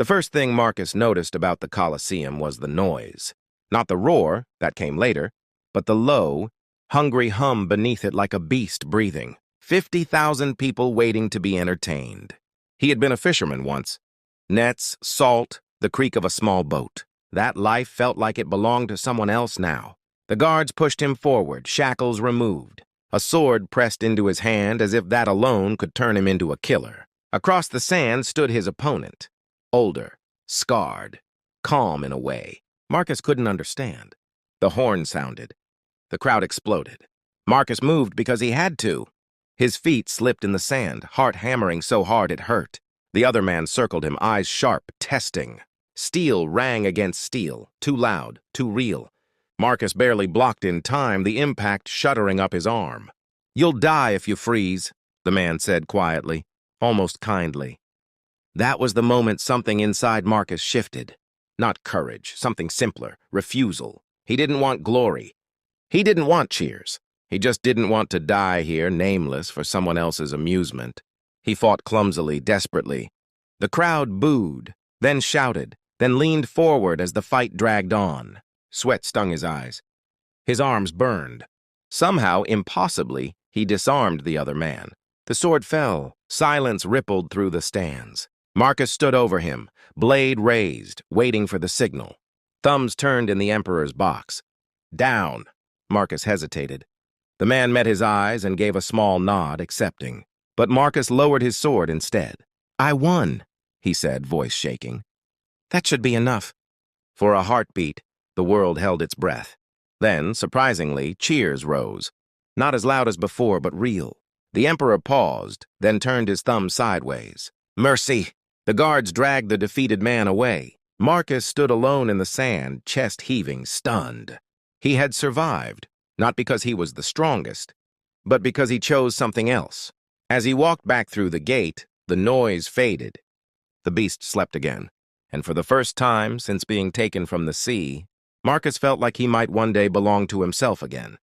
The first thing Marcus noticed about the Colosseum was the noise. Not the roar, that came later, but the low, hungry hum beneath it like a beast breathing. 50,000 people waiting to be entertained. He had been a fisherman once. Nets, salt, the creak of a small boat. That life felt like it belonged to someone else now. The guards pushed him forward, shackles removed. A sword pressed into his hand as if that alone could turn him into a killer. Across the sand stood his opponent. Older, scarred, calm in a way. Marcus couldn't understand. The horn sounded. The crowd exploded. Marcus moved because he had to. His feet slipped in the sand, heart hammering so hard it hurt. The other man circled him, eyes sharp, testing. Steel rang against steel, too loud, too real. Marcus barely blocked in time, the impact shuddering up his arm. "You'll die if you freeze," the man said quietly, almost kindly. That was the moment something inside Marcus shifted. Not courage, something simpler, refusal. He didn't want glory. He didn't want cheers. He just didn't want to die here, nameless, for someone else's amusement. He fought clumsily, desperately. The crowd booed, then shouted, then leaned forward as the fight dragged on. Sweat stung his eyes. His arms burned. Somehow, impossibly, he disarmed the other man. The sword fell. Silence rippled through the stands. Marcus stood over him, blade raised, waiting for the signal. Thumbs turned in the Emperor's box. "Down." Marcus hesitated. The man met his eyes and gave a small nod, accepting. But Marcus lowered his sword instead. "I won," he said, voice shaking. "That should be enough." For a heartbeat, the world held its breath. Then, surprisingly, cheers rose. Not as loud as before, but real. The Emperor paused, then turned his thumb sideways. "Mercy!" The guards dragged the defeated man away. Marcus stood alone in the sand, chest heaving, stunned. He had survived, not because he was the strongest, but because he chose something else. As he walked back through the gate, the noise faded. The beast slept again, and for the first time since being taken from the sea, Marcus felt like he might one day belong to himself again.